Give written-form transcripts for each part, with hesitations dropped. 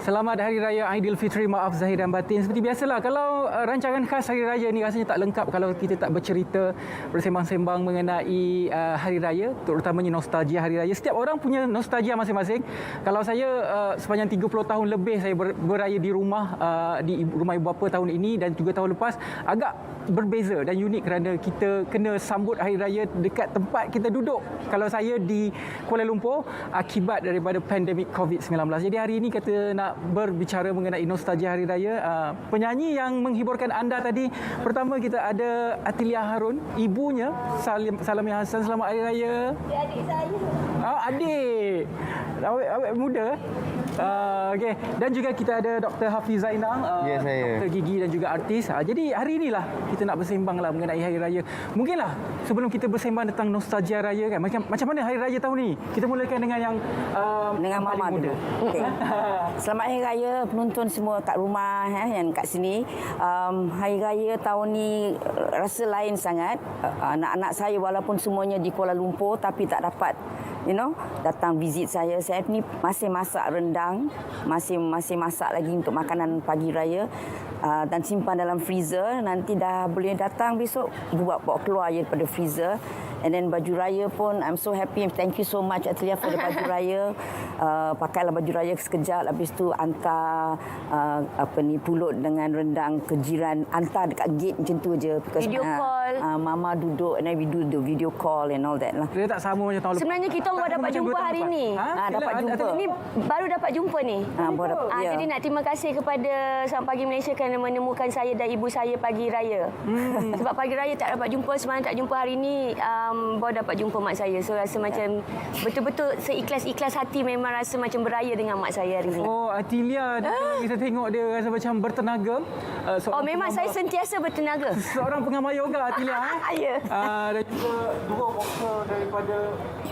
Selamat Hari Raya Aidilfitri, maaf zahir dan batin. Seperti biasalah, kalau rancangan khas Hari Raya ni rasanya tak lengkap kalau kita tak bercerita, bersembang-sembang mengenai Hari Raya, terutamanya nostalgia Hari Raya. Setiap orang punya nostalgia masing-masing. Kalau saya sepanjang 30 tahun lebih saya beraya di rumah ibu bapa tahun ini dan juga tahun lepas, agak berbeza dan unik kerana kita kena sambut Hari Raya dekat tempat kita duduk. Kalau saya di Kuala Lumpur akibat daripada pandemik COVID-19. Jadi hari ini kita nak berbicara mengenai nostalgia Hari Raya. Penyanyi yang menghiburkan anda tadi, pertama kita ada Atilia Harun, ibunya Salamia Hassan. Selamat Hari Raya. Dia adik saya. Adik. Awet muda. Okey. Dan juga kita ada Dr. Hafiz Zainal, saya. doktor gigi dan juga artis. Jadi hari inilah kita nak bersembanglah mengenai Hari Raya. Mungkinlah sebelum kita bersembang tentang nostalgia raya kan, macam mana Hari Raya tahun ni? Kita mulakan dengan yang Dengan yang Mama paling muda. dulu. Okay. Selamat Hari Raya penonton semua kat rumah yang kat sini. Hari Raya tahun ni rasa lain sangat. Anak-anak saya walaupun semuanya di Kuala Lumpur tapi tak dapat datang visit saya. Saya ni masih masak rendang, masih masak lagi untuk makanan pagi raya dan simpan dalam freezer. Nanti dah boleh datang besok bawa keluar je daripada freezer. And then baju raya pun I'm so happy. Thank you so much Atilia for the baju raya. Pakailah baju raya sekejap, habis tu hantar pulut dengan rendang ke jiran, hantar dekat gate macam tu je. Because, Video call. Mama duduk and then we do the video call and all that lah. Dia tak sama macam tahun lepas. Sebenarnya kita baru dapat jumpa hari ni. Dapat jumpa. Ni baru dapat jumpa ni. Baru dapat, ya. Jadi nak terima kasih kepada Selamat Pagi Malaysia kerana menemukan saya dan ibu saya pagi raya. Sebab pagi raya tak dapat jumpa, semalam tak jumpa, hari ni baru dapat jumpa mak saya. So rasa macam betul-betul seikhlas-ikhlas hati, memang rasa macam beraya dengan mak saya hari ni. Oh, Atilia, kita tengok dia rasa macam bertenaga. Memang saya sentiasa bertenaga. Seorang pengamal yoga, Atilia. Ya. Dan juga dua boxer daripada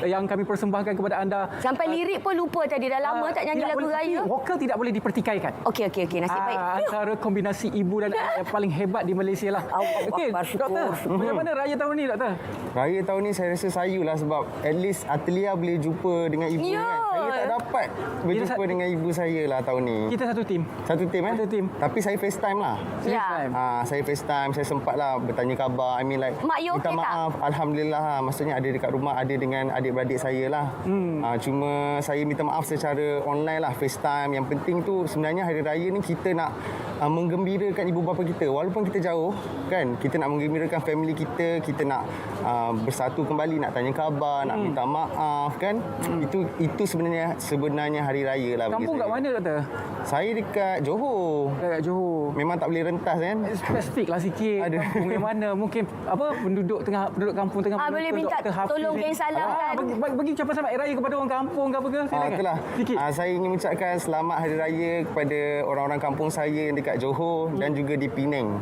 yang kami persembahkan kepada anda. Sampai lirik pun lupa tadi, dah lama tak nyanyi lagu raya. Vokal tidak boleh dipertikaikan. Okey, nasib baik. Antara kombinasi ibu dan anak yang paling hebat di Malaysia lah. Okey, Doktor, macam mana raya tahun ni, Doktor? Raya tahun ni saya rasa sayulah sebab at least Atilia boleh jumpa dengan ibu Ya. kan. Saya tak dapat berjumpa dengan ibu saya lah tahun ni. Kita satu tim. Satu tim Satu tim. Tapi saya FaceTime lah. Ya. Saya FaceTime, saya sempat lah bertanya khabar. I mean like, Mak you minta okey tak? maaf. Alhamdulillah lah. Maksudnya ada dekat rumah, ada dengan adik-beradik saya lah. Cuma saya minta maaf secara online lah, FaceTime. Yang penting tu sebenarnya hari raya ni kita nak menggembirakan ibu bapa kita. Walaupun kita jauh kan, kita nak menggembirakan family kita, kita nak bersatu kembali, nak tanya khabar, nak minta maaf kan. Itu sebenarnya hari raya lah bagi Kampung kat saya. mana, Doktor? Saya dekat Johor. Dekat Johor. Memang tak boleh rentas kan. Spesifik lah sikit. Ada. Kampung yang mana? Mungkin penduduk kampung tengah Boleh menonton minta Dr. Hafiz tolong ni. geng salam kan? Bagi ucapan selamat Hari Raya kepada orang kampung ke apa ke? Silakan. Itulah. Sikit. Saya ingin mengucapkan selamat Hari Raya kepada orang-orang kampung saya yang dekat Johor dan juga di Penang.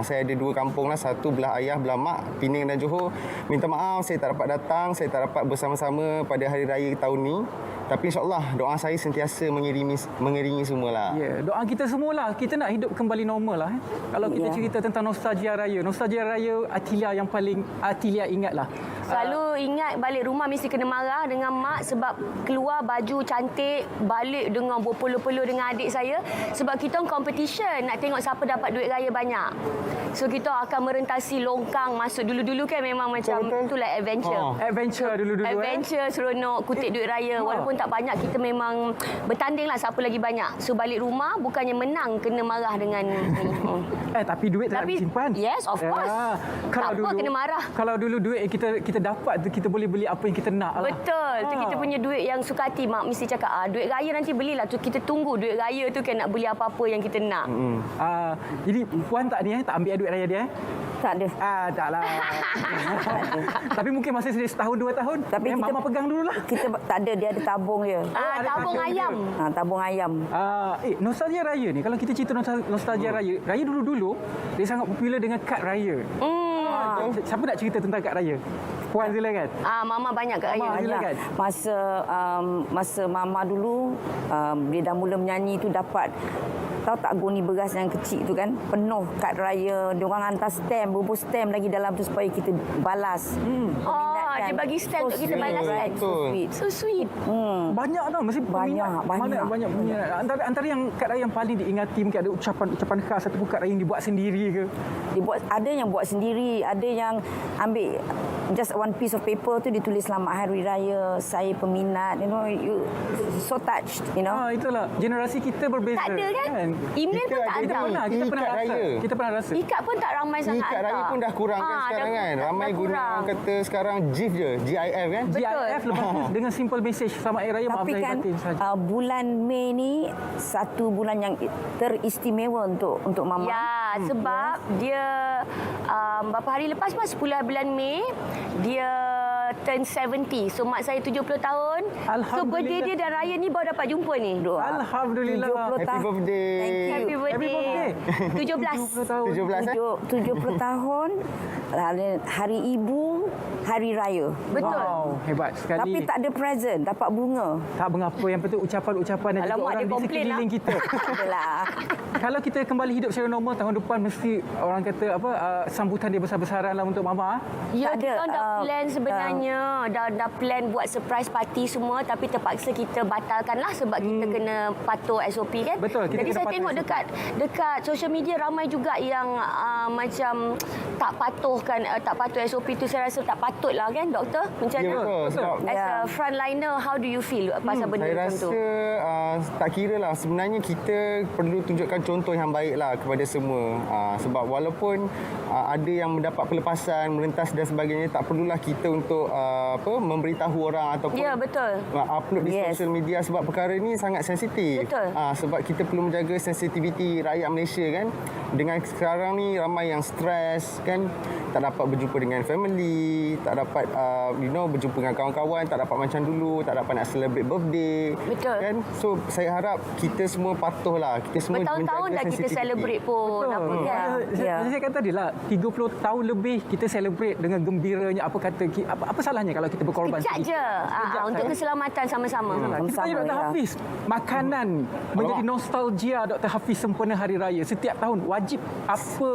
Saya ada dua kampung lah, satu belah ayah, belah mak, Penang dan Johor. Minta maaf saya tak dapat datang, saya tak dapat bersama-sama pada Hari Raya tahun ni. Tapi insyaAllah doa saya sentiasa mengiringi semualah. Ya, doa kita semualah. Kita nak hidup kembali normal lah. Kalau kita cerita tentang nostalgia raya Atilia yang paling Atilia ingatlah. Selalu ingat balik rumah mesti kena marah dengan mak sebab keluar baju cantik, balik dengan berpeluh-peluh dengan adik saya. Sebab kita competition nak tengok siapa dapat duit raya banyak. So kita akan merentasi longkang masuk. Dulu-dulu kan memang macam itulah adventure. Adventure dulu-dulu. Adventure seronok kutip duit raya. Walaupun tak banyak, kita memang bertanding lah siapa lagi banyak. So balik rumah bukannya menang, kena marah dengan Tapi duit tak Tapi disimpan. yes, of course. Tak apa, kena marah. Kalau dulu duit kita dapat tu, kita boleh beli apa yang kita nak lah. Betul. Tu kita punya duit yang suka hati. Mak mesti cakap, duit raya nanti belilah. Tu kita tunggu duit raya tu kan nak beli apa-apa yang kita nak. Jadi puan tak ni tak ambil duit raya dia? Tak ada. Taklah. Tapi mungkin masih setahun 2 tahun. Tapi Mama pegang dululah. Kita tak ada, dia ada tabung je. Tabung ayam. Tabung ayam. Nostalgia raya ni, kalau kita cerita nostalgia raya dulu-dulu dia sangat popular dengan kad raya. Siapa nak cerita tentang kad raya? Puan silakan. Mama banyak kat raya. Mama, silakan. Masa mama dulu dia dah mula menyanyi tu dapat, tahu tak goni beras yang kecil tu kan, penuh kad raya. Dia orang hantar stamp, bubur stamp lagi dalam tu supaya kita balas. dia bagi stand untuk kita balas kan. Betul. So sweet. So sweet. Banyak tau, mesti Banyak. banyak peminat. Antara yang kad raya yang paling diingati mungkin ada ucapan khas ataupun kad raya yang dibuat sendiri ke. Ada yang buat sendiri, ada yang ambil just one piece of paper tu ditulis selamat hari raya, saya peminat, you so touched, Itulah generasi kita berbeza. Tak ada kan? Email pun tak Kita ada. pernah Ikat rasa. raya. Kita pernah rasa. Ikat pun tak ramai sangat Ikat raya hantar. pun dah kurang kan sekarang dah- kan. dah Ramai guna kurang. orang kata sekarang GIF je, GIF kan. Betul. GIF lepas tu dengan simple message selamat hari raya, maaf Tapi lahir kan batin saja. bulan Mei ni satu bulan yang teristimewa untuk Mama. Ya, sebab dia beberapa hari lepas 10 bulan Mei dia turn 70. So mak saya 70 tahun. So Alhamdulillah. birthday dia dan raya ni baru dapat jumpa ni. Alhamdulillah. 70 Happy birthday. Thank you. Happy birthday. 17. 70 tahun. 17 70 tahun, hari ibu, hari raya. Betul. Wow, hebat sekali. Tapi tak ada present, dapat bunga. Tak mengapa, yang penting ucapan-ucapan dan juga Alamak, orang dia di komplain sekeliling lah. kita. Adalah. Kalau kita kembali hidup secara normal tahun depan, mesti orang kata sambutan dia besar-besaran lah untuk Mama. Ya, Tak ada, kita dah plan sebenarnya. Dah plan buat surprise party semua tapi terpaksa kita batalkan lah sebab kita kena patuh SOP kan. Betul, kita Jadi kena saya patuh tengok SOP. dekat social media ramai juga yang macam tak patuh SOP tu. Saya rasa tak patut lah kan doktor? Macam Ya, mana? betul. Sebab As Ya. a frontliner, how do you feel pasal benda saya macam tu? rasa tak kira lah. Sebenarnya kita perlu tunjukkan contoh yang baik lah kepada semua. Sebab walaupun ada yang mendapat pelepasan, merentas dan sebagainya, tak perlulah kita untuk memberitahu orang ataupun Ya, betul. upload di Yes. social media sebab perkara ni sangat sensitif. Betul. Sebab kita perlu menjaga sensitiviti rakyat Malaysia kan. Dengan sekarang ni ramai yang stres kan, tak dapat berjumpa dengan family, tak dapat berjumpa dengan kawan-kawan, tak dapat macam dulu, tak dapat nak celebrate birthday. Betul. Kan? So saya harap kita semua patuhlah. Kita semua Bertahun-tahun menjaga dah kita sensitiviti. celebrate pun. Apa Betul. kan? Ya. Saya kata tadi lah 30 tahun lebih kita celebrate dengan gembiranya. Apa salahnya kalau kita berkorban Kejap sedikit? je. Sekejap Untuk saja. keselamatan sama-sama. Kita tanya Sama-sama, Dr. ya. Hafiz, makanan menjadi nostalgia Dr. Hafiz sempena Hari Raya. Setiap tahun wajib apa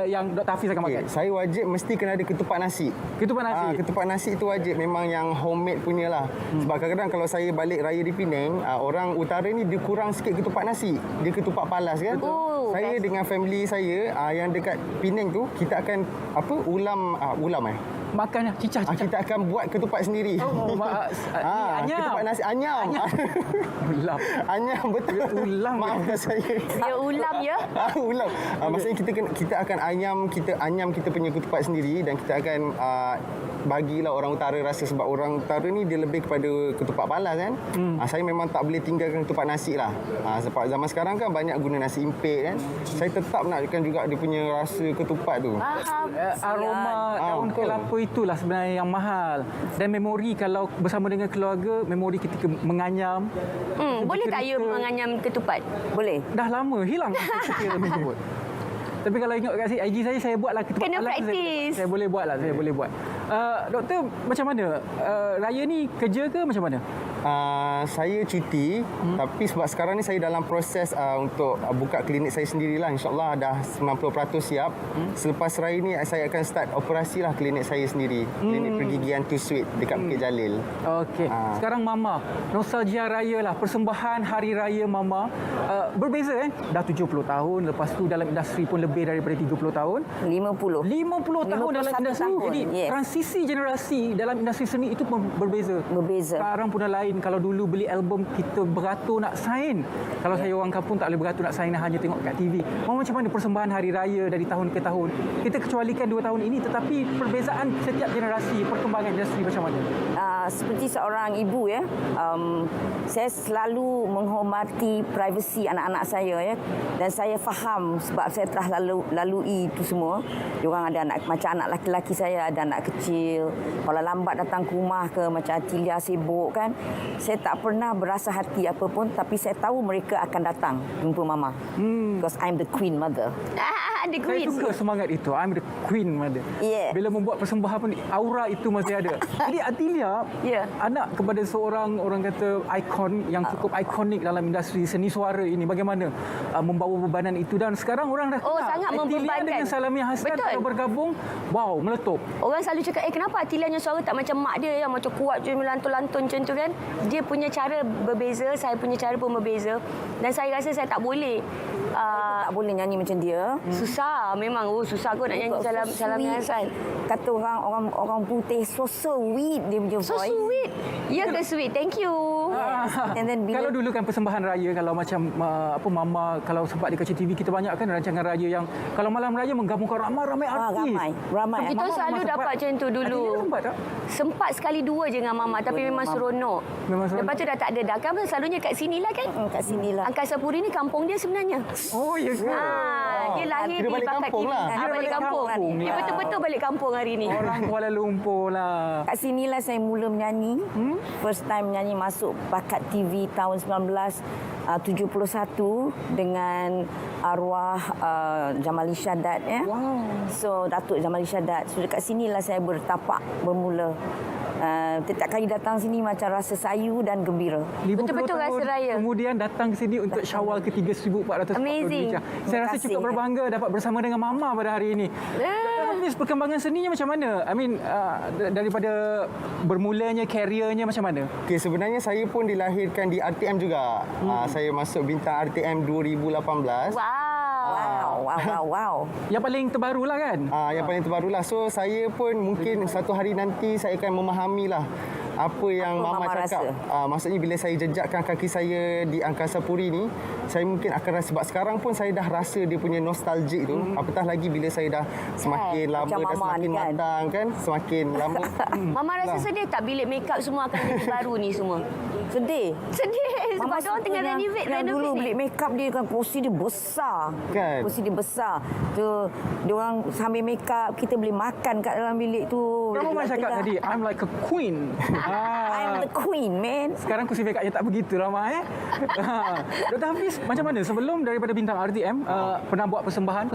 yang Dr. Hafiz akan makan? Okay, saya wajib mesti kena ada ketupat nasi. Ketupat nasi. Ketupat nasi itu wajib, memang yang homemade punya lah. Sebab kadang-kadang kalau saya balik raya di Penang, orang utara ni dia kurang sikit ketupat nasi. Dia ketupat palas kan. Oh, Saya best. dengan family saya yang dekat Penang tu, kita akan ulam Makan cicah. kita akan buat ketupat sendiri. Oh, anyam. Ketupat nasi anyam. Ulam. Anyam betul. Ulam. Maafkan saya. Dia ulam ya. Ulam. Maksudnya kita akan anyam kita punya ketupat sendiri dan kita akan bagilah orang utara rasa sebab orang utara ni dia lebih kepada ketupat palas kan. Saya memang tak boleh tinggalkan ketupat nasi lah. Sebab zaman sekarang kan banyak guna nasi impit kan. Saya tetap nakkan juga dia punya rasa ketupat tu. Faham. Aroma daun betul. kelapa itulah sebenarnya yang mahal. Dan memori kalau bersama dengan keluarga, memori ketika menganyam. Boleh tak you cerita. menganyam ketupat? Boleh. Dah lama hilang cerita tersebut. Tapi kalau ingat kat IG saya buatlah ketupat Kena palas. praktis. Saya boleh buat lah, saya boleh buat. Doktor, macam mana? Raya ni kerja ke macam mana? Saya cuti tapi sebab sekarang ni saya dalam proses untuk buka klinik saya sendirilah, insyaallah dah 90% siap. Selepas raya ni saya akan start operasi lah klinik saya sendiri, klinik pergigian Tu Sweet dekat Bukit Jalil. Okey. Sekarang Mama, nostalgia raya lah, persembahan hari raya Mama berbeza Dah 70 tahun, lepas tu dalam industri pun lebih daripada 30 tahun. 50. 50 tahun dalam 51 industri. tahun, Jadi yes. transisi generasi dalam industri seni itu pun berbeza. Berbeza. Sekarang pun dah lain. Kalau dulu beli album kita beratur nak sign. Kalau saya orang kampung tak boleh beratur nak sign, hanya tengok kat TV. Macam mana persembahan hari raya dari tahun ke tahun? Kita kecualikan 2 tahun ini, tetapi perbezaan setiap generasi, perkembangan industri macam mana? Seperti seorang ibu ya, saya selalu menghormati privasi anak-anak saya ya, dan saya faham sebab saya telah lalui itu semua. Diorang ada anak macam anak laki-laki saya, ada anak kecil. Kalau lambat datang ke rumah ke macam Atilia sibuk kan, saya tak pernah berasa hati apa pun, tapi saya tahu mereka akan datang jumpa Mama. Because I'm the queen mother. Ada Saya queen. suka semangat itu. I'm the queen ada. Yeah. Bila membuat persembahan pun aura itu masih ada. Jadi Atilia Ya. anak kepada seorang orang kata ikon yang cukup ikonik dalam industri seni suara ini. Bagaimana membawa bebanan itu dan sekarang orang dah Oh, kenal. sangat Atilia membebankan. dengan Salami Hassan Betul. kalau bergabung, wow, meletup. Orang selalu cakap, kenapa Atilia punya suara tak macam mak dia yang macam kuat je melantun-lantun macam tu kan. Dia punya cara berbeza, saya punya cara pun berbeza. Dan saya rasa saya tak boleh. Tak boleh nyanyi macam dia. Susah memang. Susah kot nak nyanyi dalam Salami Sweet. Hassan. Kata orang putih so sweet dia punya So voice. sweet. Ya ke sweet? Thank you. And then bila Kalau dulu kan persembahan raya, kalau macam mama kalau sempat di Kecil TV, kita banyak kan rancangan raya yang kalau malam raya menggabungkan ramai-ramai artis. ramai. Kita selalu sempat. dapat macam tu dulu. Atilia sempat tak? Sempat sekali dua je dengan Mama tapi memang seronok. Memang seronok. Lepas tu dah tak ada dah. Kan selalunya kat sini lah kan. Kat sinilah. Angkasa Puri ni kampung dia sebenarnya. Oh, ya ke? Dia lahir Kira di balik Bakat kampung TV. lah. Kira Balik balik kampung. kampung Dia lah. betul-betul balik kampung hari ni. Orang Kuala Lumpur lah. Kat sinilah saya mula menyanyi. First time menyanyi masuk Bakat TV tahun 1971 dengan arwah Jamali Syadat ya. Wow. So Datuk Jamali Syadat. So dekat sinilah saya bertapak bermula. Setiap kali datang sini macam rasa sayu dan gembira. 50 Betul-betul tahun rasa raya. Kemudian datang ke sini untuk Syawal ke-3 1440 Amazing. Hijrah. Saya rasa kasih. cukup berbangga dapat bersama dengan Mama pada hari ini. Hafiz, perkembangan seninya macam mana? I mean, daripada bermulanya careernya macam mana? Okey, sebenarnya saya pun dilahirkan di RTM juga. Saya masuk bintang RTM 2018. Wow. Yang paling terbaru lah kan? Yang paling terbarulah. So saya pun mungkin satu hari nanti saya akan memahamilah apa yang Apa Mama Mama cakap. rasa. Maksudnya bila saya jejakkan kaki saya di Angkasa Puri ni, saya mungkin akan rasa, sebab sekarang pun saya dah rasa dia punya nostalgik tu. Apatah lagi bila saya dah semakin lama macam dah Mama semakin ni kan. matang kan, semakin lama. Mama rasa sedih tak bilik makeup semua akan jadi baru ni semua? Sedih. Sedih sebab dia orang tengah renovate yang dulu ni. beli makeup dia kan porsi dia besar. Kan? Porsi dia besar. Tu dia orang sambil makeup kita boleh makan kat dalam bilik tu. Kamu Mama cakap tadi, I'm like a queen. I'm the queen, man. Sekarang kursi makeup tak begitu lah, Mak. Dr. Hafiz, macam mana sebelum daripada bintang RTM, pernah buat persembahan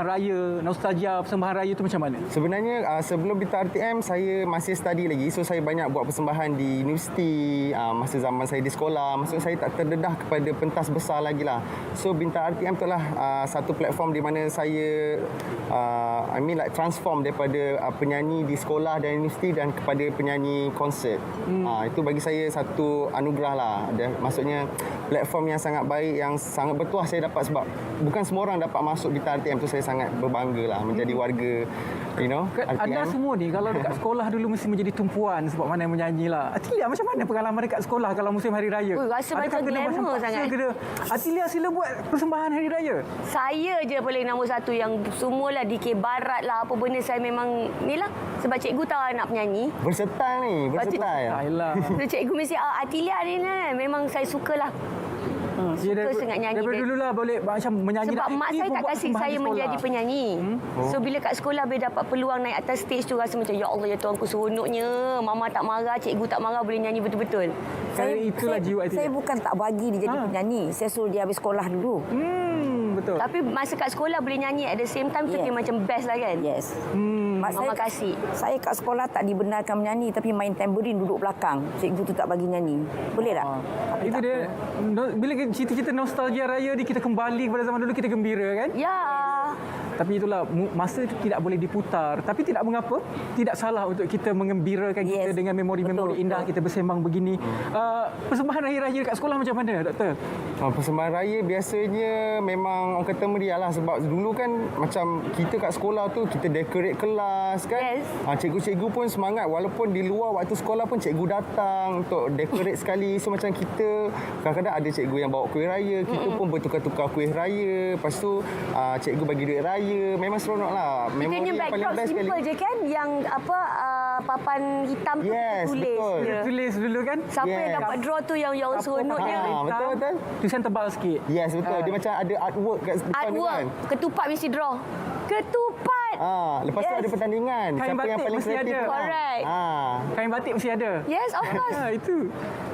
raya, nostalgia persembahan raya tu macam mana? Sebenarnya sebelum bintang RTM saya masih study lagi. So saya banyak buat persembahan di universiti, masa zaman saya di sekolah. Maksudnya saya tak terdedah kepada pentas besar lagi lah. So bintang RTM tu lah satu platform di mana saya transform daripada penyanyi di sekolah dan universiti dan kepada penyanyi konsert. Itu bagi saya satu anugerah lah. Maksudnya platform yang sangat baik, yang sangat bertuah saya dapat, sebab bukan semua orang dapat masuk bintang RTM tu. Saya sangat berbangga lah menjadi warga RTM. Anda semua ni kalau dekat sekolah dulu mesti menjadi tumpuan sebab mana yang menyanyi lah. Atilia, macam mana pengalaman dekat sekolah kalau musim hari raya? Ui, rasa Adakah macam kena glamour paksa sangat. ke dia? Atilia sila buat persembahan hari raya. Saya je paling nombor satu yang semualah DK Barat lah apa benda saya memang ni lah sebab cikgu tahu anak penyanyi. Versatile ni, versatile. Ayolah. So, cikgu mesti Atilia ni memang saya sukalah. Suka sangat nyanyi Daripada dia. dulu lah boleh macam menyanyi. Sebab mak saya tak kasih saya menjadi penyanyi. So bila kat sekolah bila dapat peluang naik atas stage tu rasa macam ya Allah ya Tuhanku seronoknya. Mama tak marah, cikgu tak marah, boleh nyanyi betul-betul. Itulah jiwa Atilia. Saya bukan tak bagi dia jadi penyanyi. Saya suruh dia habis sekolah dulu. Betul. Tapi masa kat sekolah boleh nyanyi at the same time tu Yeah. dia macam best lah kan. Yes. Mak Mama kasih. Saya kat sekolah tak dibenarkan menyanyi tapi main tambourine duduk belakang. Cikgu tu tak bagi nyanyi. Boleh tak? Tapi Itu tak dia. apa. Bila cerita-cerita nostalgia raya ni, kita kembali kepada zaman dulu, kita gembira kan? Ya. Tapi itulah, masa itu tidak boleh diputar. Tapi tidak mengapa, tidak salah untuk kita mengembirakan kita Yes. dengan memori-memori Betul, indah, betul. kita bersembang begini. Persembahan raya-raya kat sekolah macam mana, Doktor? Persembahan raya biasanya memang orang kata meriah lah. Sebab dulu kan macam kita kat sekolah tu kita decorate kelas kan. Yes. Cikgu-cikgu pun semangat, walaupun di luar waktu sekolah pun cikgu datang untuk decorate sekali. So macam kita kadang-kadang ada cikgu yang bawa kuih raya, kita pun bertukar-tukar kuih raya. Lepas tu cikgu bagi duit raya. Memang seronok lah. Kita Memori punya yang paling backdrop best sekali. simple je kan yang apa papan hitam tu Yes, tulis betul. je. Tulis dulu kan? Siapa yang Yes. dapat draw tu yang seronoknya. Betul. Tulisan tebal sikit. Yes, betul. Dia macam ada artwork kat depan tu Artwork. kan. Ketupat mesti draw. Ketupat. Lepas tu Yes. ada pertandingan. Kain Siapa yang batik paling mesti kreatif? ada. Correct. Kain batik mesti ada. Yes, of course.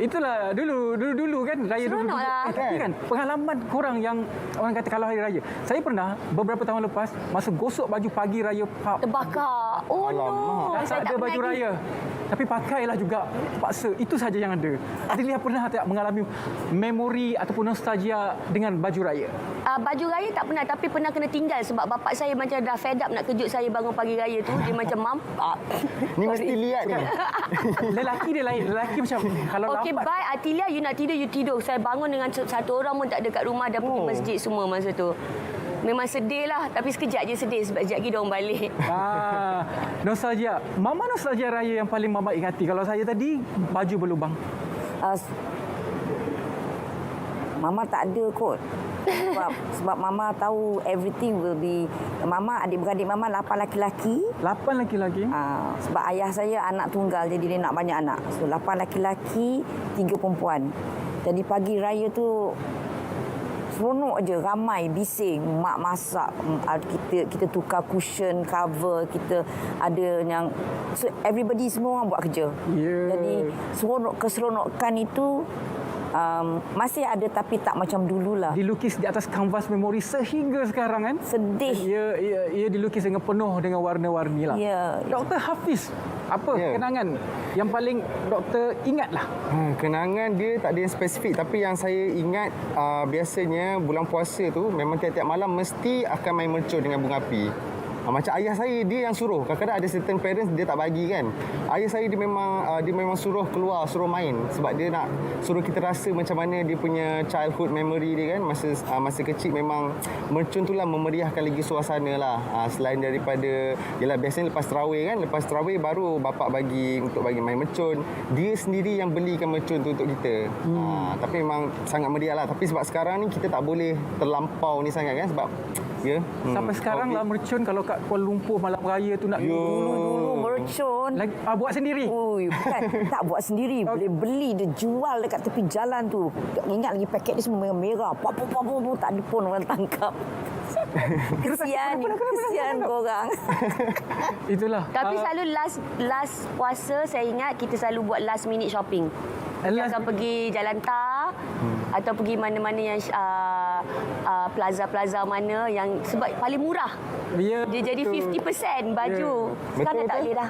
Itulah dulu kan raya dulu. Seronok lah. Tapi kan pengalaman korang yang orang kata kalau hari raya. Saya pernah beberapa tahun lepas masa gosok baju pagi raya pub. Terbakar. Oh Alamak. no. Tak ada baju pernah raya. Tapi pakailah juga paksa. Itu saja yang ada. Adilia pernah tak mengalami memori ataupun nostalgia dengan baju raya? Baju raya tak pernah, tapi pernah kena tinggal sebab bapak saya macam dah fed up nak kejut saya bangun pagi raya tu. Dia macam mampak. Ni mesti lihat ni. Lelaki dia lain. Lelaki macam kalau Okey, lambat. bye Atilia, you nak tidur, you tidur. Saya bangun dengan satu orang pun tak ada kat rumah, dah pergi masjid semua masa tu. Memang sedih lah, tapi sekejap je sedih sebab sekejap lagi diorang balik. Nostalgia. Mama nostalgia raya yang paling mama ingati. Kalau saya tadi baju berlubang. Mama tak ada kot. Sebab Mama tahu everything will be... Mama, adik-beradik Mama 8 laki-laki. 8 laki-laki. Sebab ayah saya anak tunggal, jadi dia nak banyak anak. So 8 laki-laki, 3 perempuan. Jadi pagi raya tu seronok je, ramai, bising, mak masak, kita tukar cushion, cover, kita ada yang, so everybody semua orang buat kerja. Yeah. Jadi keseronokan itu masih ada tapi tak macam dululah. Dilukis di atas kanvas memori sehingga sekarang kan. Sedih. Ia dilukis dengan penuh dengan warna-warni lah. Ya. Dr. Hafiz, apa kenangan yang paling doktor ingatlah? Kenangan dia tak ada yang spesifik, tapi yang saya ingat biasanya bulan puasa tu memang tiap-tiap malam mesti akan main mercun dengan bunga api. Macam ayah saya, dia yang suruh. Kadang-kadang ada certain parents dia tak bagi kan. Ayah saya dia memang suruh keluar, suruh main sebab dia nak suruh kita rasa macam mana dia punya childhood memory dia kan. Masa kecil memang mercun tu lah memeriahkan lagi suasana lah. Selain daripada biasanya lepas tarawih kan, lepas tarawih baru bapak bagi main mercun. Dia sendiri yang belikan mercun tu untuk kita. Tapi memang sangat meriah lah. Tapi sebab sekarang ni kita tak boleh terlampau ni sangat kan sebab sampai sekarang lah mercun kalau kat Kuala Lumpur malam raya tu nak Dulu mercun. buat sendiri. Ui, bukan. Tak buat sendiri. Boleh beli, dia jual dekat tepi jalan tu. Ingat lagi paket dia semua merah. Pop, tak ada pun orang tangkap. Kesian korang. Itulah. Tapi selalu last puasa saya ingat kita selalu buat last minute shopping. Kita akan pergi Jalan Tar atau pergi mana-mana yang plaza-plaza mana yang sebab paling murah. Ya, Dia jadi 50% baju. Sekarang Betul, tak boleh dah.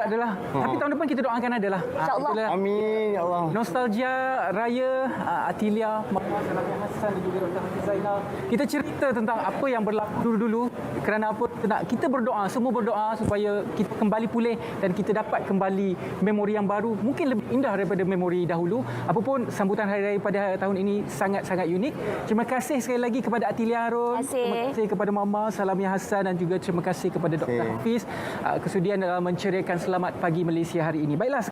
adalah. Tapi tahun depan kita doakan adalah. InsyaAllah. Itulah. Amin ya Allah. Nostalgia raya Atilia, Mama Salami Hassan dan juga Dr. Hafiz Zainal. Kita cerita tentang apa yang berlaku dulu-dulu kerana apa kita berdoa, semua berdoa supaya kita kembali pulih dan kita dapat kembali memori yang baru, mungkin lebih indah daripada memori dahulu. Apapun sambutan hari raya pada tahun ini sangat-sangat unik. Terima kasih sekali lagi kepada Atilia Harun. Terima kasih kepada Mama Salami Hassan dan juga terima kasih kepada Dr. Hafiz kesudian dalam menceriakan Selamat Pagi Malaysia hari ini. Baiklah.